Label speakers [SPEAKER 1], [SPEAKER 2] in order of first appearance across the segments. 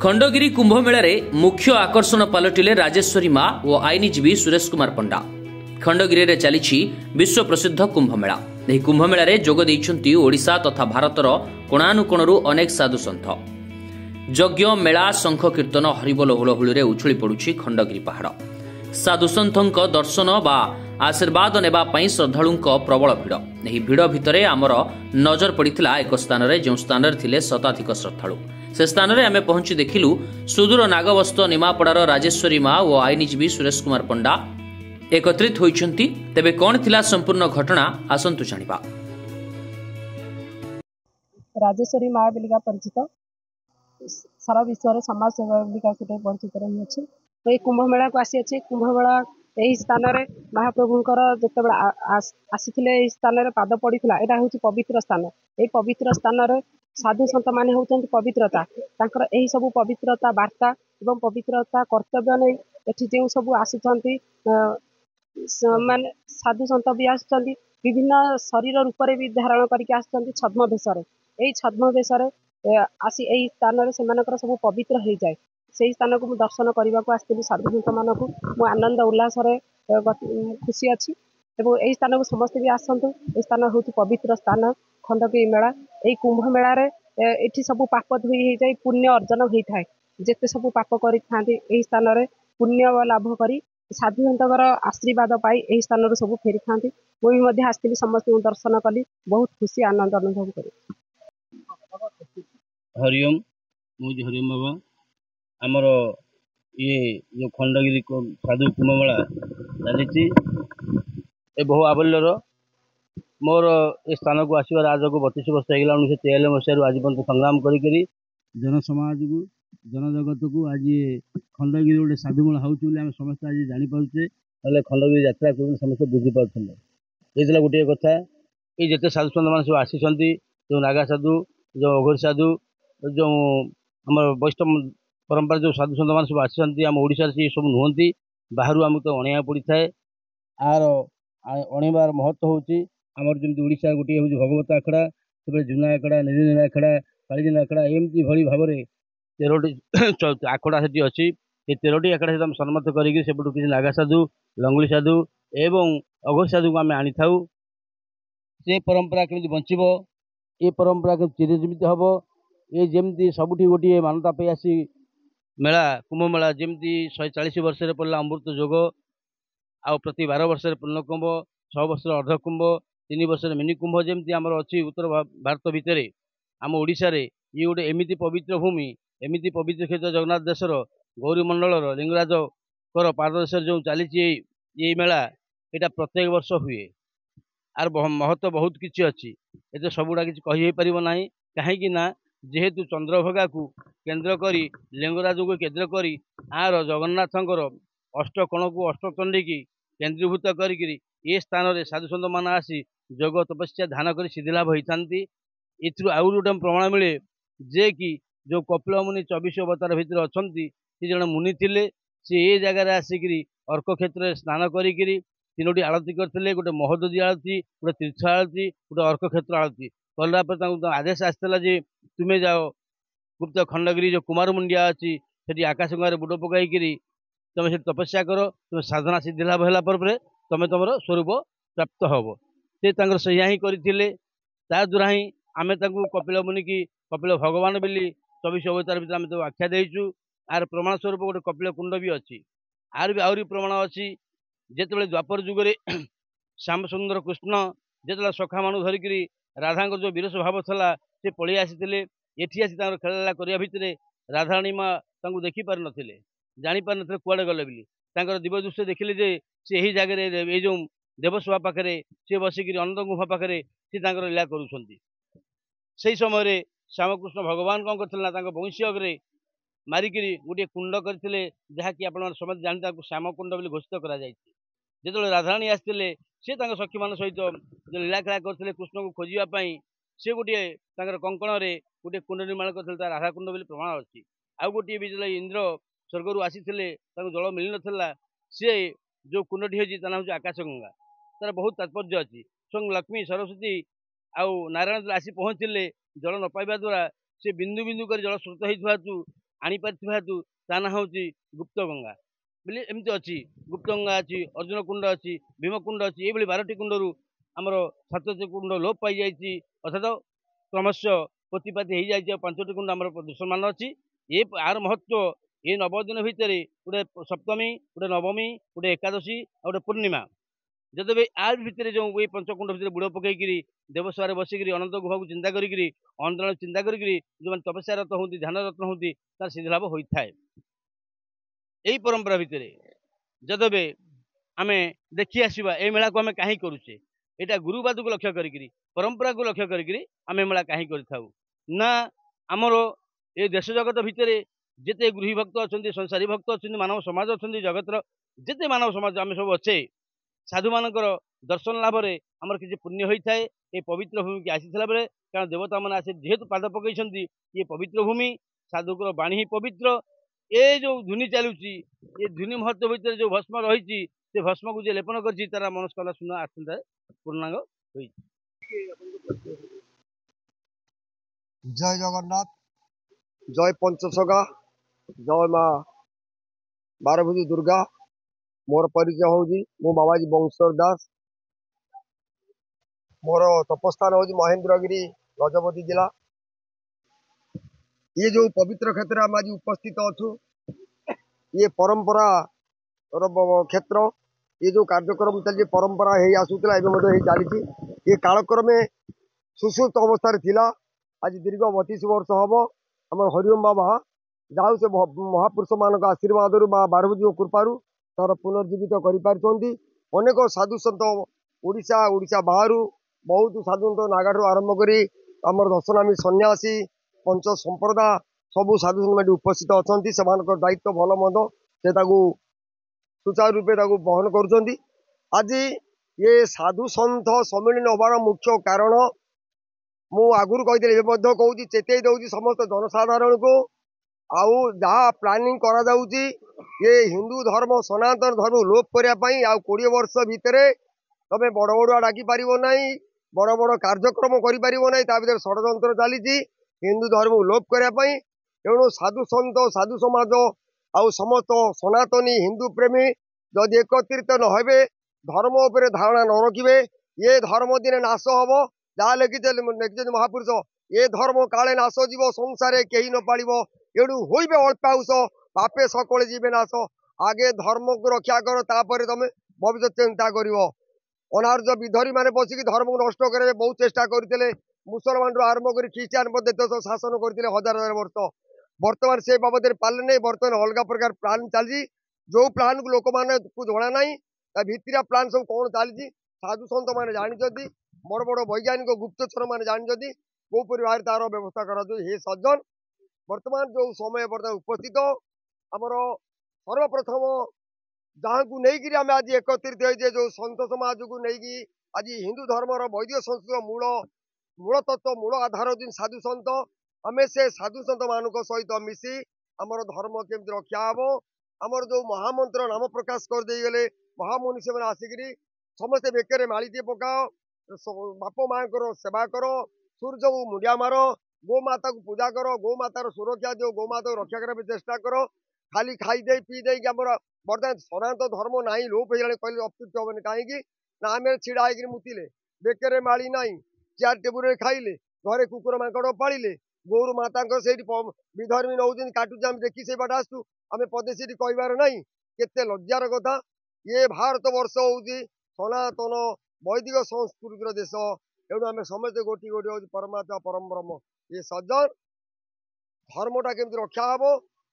[SPEAKER 1] खंडगिरी कुंभ मेलारे मुख्य आकर्षण पलटिले राजेश्वरी माँ और आईनजीवी सुरेश कुमार पंडा। खंडगिरी रे चली विश्व प्रसिद्ध कुंभ मेला। यह कुंभ मेलारे जोग देइछंती ओडिशा तथा भारतर कोणानुकोणरू अनेक साधु सन्थ। यज्ञ मेला शंख कीर्तन हरिबोल हुलहुली उछुली पड़ुछि खंडगिरी पहाड़। साधु सन्थक दर्शन बा आशीर्वाद नेबा पई श्रद्धालुंक प्रबल भिड़। यही भिड़ भितरे आमर नजर पड़िथिला एक स्थान रे जो स्थान रे थिले शताधिक श्रद्धालु। से स्थान रे आमे पहुंची देखिलु सुदूर नागवस्त निमापड़ार राजेश्वरी माँ और आईनजीवी सुरेश कुमार पंडा एकत्रित होइछंती। तेबे कोन थिला संपूर्ण घटना आसंतु जानिबा।
[SPEAKER 2] राजेश्वरी माँ बेलिका परिचित सारा विश्व रे समाज सेवा बेलिका कोटे परिचित रही अछि। तो कुंभ मेला को आसी अछि। कुंभ मेला एही स्थान रे महाप्रभुंकर जतबे आसीथिले एही स्थान रे पाद पड़िथिला। एटा होछि पवित्र स्थान। एही पवित्र स्थान रे साधु संत माने होउछन्ति पवित्रता। तांकर एही सब पवित्रता वार्ता एवं पवित्रता कर्तव्य नै एठी जे सब आसीछन्ति माने साधु संत भी आसीछन्ति। विभिन्न शरीर रूप रे भी धारण करके आसीछन्ति छद्म भेषरे। एही छद्म भेषरे आसी एही स्थान रे सेमानकर सब पवित्र हो जाए। से स्थान को दर्शन करने को आसती साधु संत मान को आनंद उल्लास खुशी अच्छी। यही स्थान को समस्ते भी आसतु। यह स्थान हूँ पवित्र स्थान खंडगिरी मेला। यही कुंभ मेला ये सब पाप धोई हो जाए पुण्य अर्जन होता है। जिते सब पाप कर स्थान में पुण्य लाभ कर साधु सन्तर आशीर्वाद पाई यही स्थान सब फेरी था। मुझे आसती समस्त दर्शन कली बहुत खुशी आनंद अनुभव कर।
[SPEAKER 3] हरिओम मुझे हरिओम बाबा आमर ये जो खंडगिरी साधु कुंभ मेला चली बहु आबल्यर मोर ए स्थान को आसवर आज को 32 वर्ष होगा। 1943 मसीह आज पर्यटन संग्राम करी जनसमाज को जनजगत को आज खंडगिरी गोटे साधु मेला हो समस्त आज जापारे। ना खंडगिरी यात्रा कर समस्त बुझीपारे। ये गोटे कथा ये जिते साधु सन्त मान सब आसी जो नागा साधु जो अघोरी साधु जो आम वैष्णव परंपरा जो साधु सन्त मान सब आसी आम ओडिशा से सब नुहति बाहर आमको तो अणिया पड़ी थाए। आर अणिबार महत्व होची आमर जमी ओडिशा गोटे हूँ भगवत आखड़ा से जुना आखड़ा निरंजन आखड़ा कालीजन आखड़ा एमती भली भाव में 13टी आखड़ा से अच्छी। ये 13टी आखड़ा सहित सम्मत करके किसी नागा साधु लंगुली साधु एवं अघोरी साधु को आम आनी था। से परंपरा केमी बंचब ये परंपरा चिरजीवित हम ये जमी सबुठी गोटे मान्यता पे आसी मेला कुंभ मेला जमी 140 वर्ष पड़ा अमृत जोग आ प्रति 12 वर्ष पूर्ण कुंभ 6 वर्ष अर्ध कुंभ 3 वर्ष मिनी कुंभ जमी आमर अच्छी उत्तर भारत भितर आम ओडिशा रे ये गोटे एमती पवित्र भूमि एमती पवित्र क्षेत्र जगन्नाथ देशर गौरी मंडल लिंगराज कर पारदेश जो चली ये मेला यहाँ प्रत्येक वर्ष हुए। आर महत्व बहुत किसी अच्छी ये सबुड़ा किसी कही पारना कहीं जेहेतु चंद्रभगा को केन्द्र करी लिंगराज को केन्द्र करी आर जगन्नाथंकर अष्टकोण को अष्टचंडी की केन्द्रीभूत करी ये स्थान में साधु सन्त मान आसी जोग तपस्या ध्यान कर सिद्धिलाभ होता। आउ गोटे प्रमाण मिले जे कि जो कपिल मुनि 24 अवतार भितर अच्छा सी जन मुनि थे सी ये जगार आसिक अर्क क्षेत्र स्नान करी 3टी आलती करते। गोटे महोदधी आलती गोटे तीर्थ आलती गोटे अर्क क्षेत्र आलती कलापर आदेश आसाला जे तुम्हें जाओ गुप्त खंडगिरी जो कुमार मुंडिया अच्छी से आकाश गंगा बुड़ पकईकि तुम से तपस्या कर तुम साधना सिद्धिलाभ है तुम तुम स्वरूप प्राप्त हम से सैया ही करते। द्वारा ही आम कपिल मुनि की कपिल भगवान बोली 24 अवतार भर आम तो आख्या देचु। आर प्रमाण स्वरूप गोटे कपिल कुंड भी अच्छी। आर भी आहरी प्रमाण अच्छी जिते द्वापर जुगे श्याम सुंदर कृष्ण जिते सखा मान धरिक राधा जो विरस भाव था से पलि आसी एठी आसी खेला करने भितर राधाराणी माँ देखी पार नथिले जानी पार नथिले कुआड़े गले बोली दिव्य दृश्य देखिले जे से यही जगह ये जो देवसभा पाखे सी बसिक अनंत गुफा पाखे सी लीला करुँच। से समय श्यामकृष्ण भगवान कौन करते वंशी अग्रे मारिक गोटे कुंड करते जहाँकि आप समस्त जानते श्याम कुंड बोली घोषित कर राधाराणी आसते सी सखी मान सहित जो लीला खेला करते कृष्ण को खोजापी सी गोटे कंकण में गोटे कुंड निर्माण करते राधा कुंड बोली प्रमाण अच्छी। आउ गोटे भी जो इंद्र स्वर्गर आसी जल मिल ना सी जो कुंडी हो हूँ आकाश गंगा तार बहुत तात्पर्य अच्छी। स्वयं लक्ष्मी सरस्वती आउ नारायण आसी पहुँचले जल न पाइबा द्वारा से बिंदु बिंदु कर जल स्रोत हो ଆଣିପାରିଥିବା ହେତୁ ତା ନାଁ ହେଉଛି ଗୁପ୍ତ ଗଙ୍ଗା ବୋଲି ଏମିତି ଅଛି। ଗୁପ୍ତ ଗଙ୍ଗା ଅଛି, ଅର୍ଜୁନ କୁଣ୍ଡ ଅଛି, ଭୀମକୁଣ୍ଡ ଅଛି। ଏଇଭଳି 12ଟି କୁଣ୍ଡରୁ ଆମର 7ଟି କୁଣ୍ଡ ଲୋପ ପାଇଯାଇଛି, ଅର୍ଥାତ କ୍ରମଶଃ ପୋତିପାତି ହେଇଯାଇଛି। ଆଉ 5ଟି କୁଣ୍ଡ ଆମର ଦୃଶ୍ୟମାନ ଅଛି। ଆର ମହତ୍ଵ ଏ 9 ଦିନ ଭିତରେ ଗୋଟେ ସପ୍ତମୀ, ଗୋଟେ ନବମୀ, ଗୋଟେ ଏକାଦଶୀ ଆଉ ଗୋଟେ ପୂର୍ଣ୍ଣିମା। ଯଦି ଆ ଭିତରେ ଯୋଉ ଏଇ ପଞ୍ଚକୁଣ୍ଡ ଭିତରେ ବୁଡ଼ ପକେଇକିରି ଦେବସଭାରେ ବସିକିରି ଅନନ୍ତ ଗୁହାକୁ ଚିନ୍ତା କରିକିରି ଅନ୍ତରାଳ ଚିନ୍ତା କରିକିରି ଯୋଉମାନେ ତପସ୍ୟାରତ ହୁଅନ୍ତି, ଧ୍ୟାନରତ ହୁଅନ୍ତି, ତାର ସିଦ୍ଧି ଲାଭ ହୋଇଥାଏ। ଏଇ ପରମ୍ପରା ଭିତରେ ଯଦବେ ଆମେ ଦେଖି ଆସିବା ଏ ମେଳାକୁ ଆମେ କାହିଁକି କରୁଛେ, ଏଇଟା ଗୁରୁବାଦକୁ ଲକ୍ଷ୍ୟ କରିକିରି, ପରମ୍ପରାକୁ ଲକ୍ଷ୍ୟ କରିକିରି ଆମେ ମେଳା କାହିଁକି କରିଥାଉ ନା, ଆମର ଏ ଦେଶ ଜଗତ ଭିତରେ ଯେତେ ଗୃହୀ ଭକ୍ତ ଅଛନ୍ତି, ସଂସାରୀ ଭକ୍ତ ଅଛନ୍ତି, ମାନବ ସମାଜ ଅଛନ୍ତି, ଜଗତର ଯେତେ ମାନବ ସମାଜ ଆମେ ସବୁ ଅଛେ, ସାଧୁମାନଙ୍କର ଦର୍ଶନ ଲାଭରେ ଆମର କିଛି ପୁଣ୍ୟ ହୋଇଥାଏ। ଏ ପବିତ୍ର ଭୂମିକି ଆସିଥିଲା ବେଳେ, କାରଣ ଦେବତା ମାନେ ଆସି ଯେହେତୁ ପାଦ ପକେଇଛନ୍ତି, ଇଏ ପବିତ୍ର ଭୂମି, ସାଧୁଙ୍କର ବାଣୀ ହିଁ ପବିତ୍ର। ଏ ଯୋଉ ଧୂନି ଚାଲୁଛି, ଏ ଧୂନି ମହତ୍ଵ ଭିତରେ ଯୋଉ ଭସ୍ମ ରହିଛି, ସେ ଭସ୍ମକୁ ଯିଏ ଲେପନ କରିଛି ତାର ମନସ୍କାମନା ଶୂନ୍ୟ ଆଶ୍ଚିନ୍ତାରେ ପୂର୍ଣ୍ଣାଙ୍ଗ ହୋଇଛି।
[SPEAKER 4] ଜୟ ଜଗନ୍ନାଥ, ଜୟ ପଞ୍ଚସଖା, ଜୟ ମା ବାରଭୁଜି ଦୁର୍ଗା। मोर परिचय हूँ मु बाबाजी बंशर दास। मोर तपस्थान हूँ महेंद्रगिरी गजपति जिला। ये जो पवित्र क्षेत्र आम आज उपस्थित अच्छु, ये परंपरा क्षेत्र। ये जो कार्यक्रम चलती परंपरा है आसूला चली, ये कालक्रमे सुश्रुत अवस्था थिला। आज दीर्घ 32 वर्ष हम आम हरिओम बाबा जाऊ से महापुरुष मान आशीर्वाद माँ बारभुजी कृपारू तार पुनर्जीवित अनेक साधु सत ओडिशा ओडिशा बाहर बहुत साधु सत नागाठू आरंभ करी आमर दर्शनामी सन्यासी पंच संप्रदा सबू साधु सत उपस्थित अच्छा से दायित्व भल मंद से सुचारू रूपे बहन कर। आज ये साधु सन्थ सम्मिलन हबार मुख्य कारण मु आगुरी कही कहूँ चेतई दौर समस्त जनसाधारण को आउ जहाँ प्लानिंग करा जाउची ये हिंदू धर्म सनातन धर्म लोप करने 20 वर्ष भितर तमें बड़ बड़ुआ डाकी पार ना, बड़ बड़ कार्यक्रम कर षड्यंत्र चली हिंदू धर्म लोप करने। तेणु साधु सन्त साधु समाज आउ समस्त सनातनी हिंदू प्रेमी जदि एकत्रित न हेबे, धर्म उपर धारणा न रखिए, ये धर्म दिने नाश हम। जहाँ लिखिं महापुरुष, ये धर्म काले नाश जीव संसार कहीं न पाड़ एणु होइबे अल्पाउष पापे सकले जीवे नाश। आगे धर्म को रक्षा कर, तापर तुम भविष्य चिंता कर। अनार्य विधरी मैंने बसिक धर्म को नष्ट करने बहुत चेष्टा करते, मुसलमान आरंभ कर ख्रीस्टान देश शासन करते हजार हजार वर्ष। बर्तमान से बाबद पाले नहीं, बर्तमान अलग प्रकार प्लान चली जो प्लान को लोक मैंने जना ना भितरिया प्लान सब कौन चली साधु सन्त मैंने जानते, बड़ बड़ वैज्ञानिक गुप्तचर मैंने जानते कौपर भाव तार व्यवस्था कर। सज्जन बर्तमान जो समय बर्तमान उपस्थित आमर सर्वप्रथम जहाँ को लेकिन आम आज एकत्रित होते जो सन्त समाज को लेकिन आज हिंदू धर्म वैदिक संस्कृत मूल मूल तत्व मूल आधार हूँ साधु सन्त। आम से साधु सन्त मान सहित मिसी आमर धर्म केमती रक्षा हम, आमर जो महामंत्र नाम प्रकाश करदे गले महामुनि से आसिक समस्ते बेकर माड़ीटे पकाओ, बाप माँ सेवा कर, सूर्य को मुंडिया मार, गोमाता को पूजा कर, गोमातार सुरक्षा जो गोमाता को रक्षा करने चेष्टा कर। खाली खाईदे पीदे बर्तमान सनातन धर्म ना लोप हो कहले अत्युक्त हेनी कहीं ना आम छिड़ा हो मुतिले बेकर माड़ी ना चेयर टेबुल खाइले घरे कुकुर माकड़ पाड़े गौर माता से विधर्मी नौ काटुचे आम देखी से बाट आसू आम पदे से कहबार ना केते लज्जार कथा। ये भारत वर्ष हूँ सनातन वैदिक संस्कृतिर देश। एणु आम समस्ते गोटी गोटी हूँ परमात्मा परम ब्रह्म। ये सज्जन धर्मटा केमती रक्षा हम,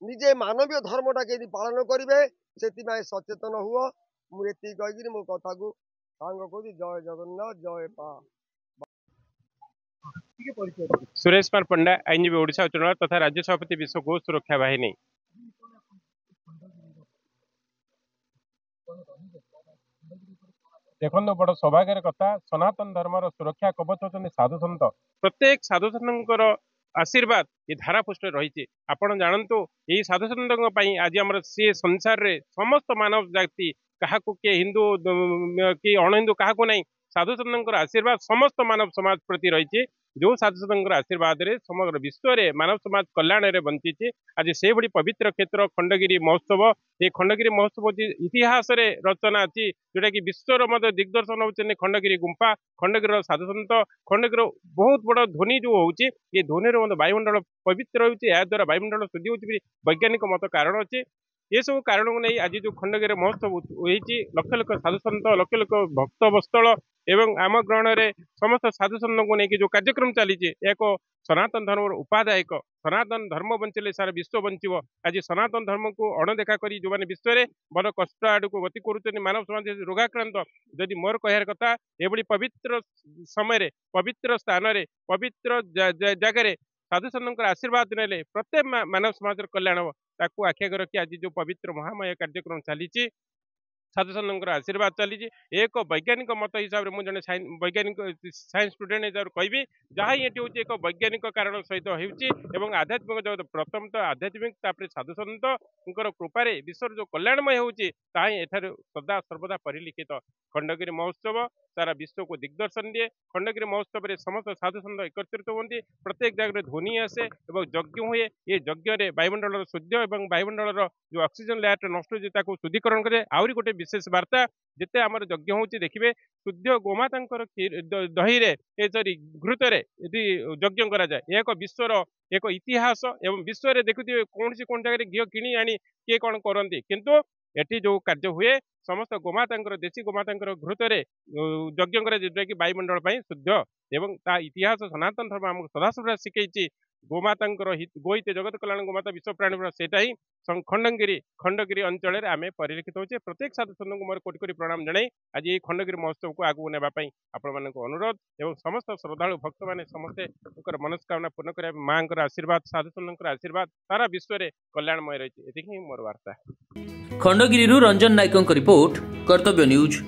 [SPEAKER 4] निजे मानवीय धर्मटा केमती पालन करेंगे से सचेतन हुआ। मुझे कहीकि मो कथा को सांग कहूँ जय जगन्नाथ जय पा।
[SPEAKER 5] सुरेश कुमार पंडा, आईनजीवी ओडिशा उच्च न्यायालय तथा राज्य सभापति विश्व गो सुरक्षा बाहिनी। देखो बड़ सौभाग्यर कथा, सनातन धर्मर सुरक्षा कवच होचंदी साधु सन्त। प्रत्येक साधु सन्तर आशीर्वाद ये धारापुष्ट रही। आपण जानतु यही साधु सन्त आज आम सी संसार रे समस्त मानव जाति क्या हिंदू कि अण हिंदू क्या नहीं साधुसंत आशीर्वाद समस्त मानव समाज प्रति रही जो साधुसंत आशीर्वाद रे समग्र विश्व रे मानव समाज कल्याण रे बंची आज से भली पवित्र क्षेत्र खंडगिरी महोत्सव ये खंडगिरी महोत्सव इतिहास रे रचना अच्छी जोटा कि विश्वर मध्य दिग्दर्शन होते खंडगिरी गुंफा खंडगिरी साधुसंत खंडगिरी बहुत बड़ ध्वनि जो होची ये ध्वनि वायुमंडल पवित्र होती या द्वारा वायुमंडल शुद्धि होती वैज्ञानिक मत कारण अच्छे ये सब कारण को नहीं आज जो खंडगिरी महोत्सव होती लक्ष लक्ष साधुसंत लक्ष लक्ष भक्त बस्तल एवं आम ग्रहण में समस्त साधुसंत को लेकिन जो कार्यक्रम चली एक सनातन धर्म उपादायक सनातन धर्म बंचले सारा विश्व बंचव आज सनातन धर्म को अणदेखा कर जो मैंने विश्व में बड़ कष्ट आड़ को गति कर मानव समाज रोगाक्रांत जदि मोर कहार कथा एभली पवित्र समय पवित्र स्थान पवित्र जगह साधुसंत आशीर्वाद नेले प्रत्येक मानव समाज कल्याण हम ताकू आखि रखी आज जो पवित्र महामय कार्यक्रम चली साधुसंत आशीर्वाद चली एक वैज्ञानिक मत हिसाब से मुझे वैज्ञानिक साइंस स्टूडेंट हिसाब से कहि जहाँ ये हूँ एक वैज्ञानिक कारण सहित हो आध्यात्मिक जगत प्रथम तो आध्यात्मिक साधुसंत कृपार विश्व जो कल्याणमय होठार सदा सर्वदा परिलिखित खंडगिरी महोत्सव सारा विश्व को दिग्दर्शन दिए खंडगिरी महोत्सव में समस्त साधुसंत एकत्रित होती प्रत्येक जगह ध्वनि आसे यज्ञ हुए ये यज्ञ वायुमंडल शुद्ध और वायुमंडल जो ऑक्सीजन लेयर नष्ट हो शुद्धिकरण करे आहरी गोटे विशेष वार्ता जिते आम यज्ञ होती देखिए शुद्ध गोमाता दही सरी घृत यज्ञ कराए एक विश्वर एक इतिहास एवं विश्व में देखुए कौन सी कौन जगह घी किणी आनी किए कौन करती किंतु एटी जो कार्य हुए समस्त गोमाता देशी गोमाता घृत यज्ञ जोटा कि वायुमंडल शुद्ध एवं ता इतिहास सनातन धर्म आमको सदासदा शिखई गोमाता गोहित जगत कल्याण गोमाता विश्व प्राणी सेटा ही खंडगिरी अंचल आम परिलक्षित होचे प्रत्येक साधुसंत को मोर कोटि कोटि प्रणाम जनाई आज ये खंडगिरी महोत्सव को आगू नेबाई आपण अनुरोध एवं समस्त श्रद्धालु भक्त मैंने समस्ते मनस्कामना पूर्ण कर माँ आशीर्वाद साधुसंत आशीर्वाद सारा विश्व में कल्याणमय रही मोर वार्ता
[SPEAKER 1] खंडगिरी रंजन नायकों रिपोर्ट कर्तव्य न्यूज।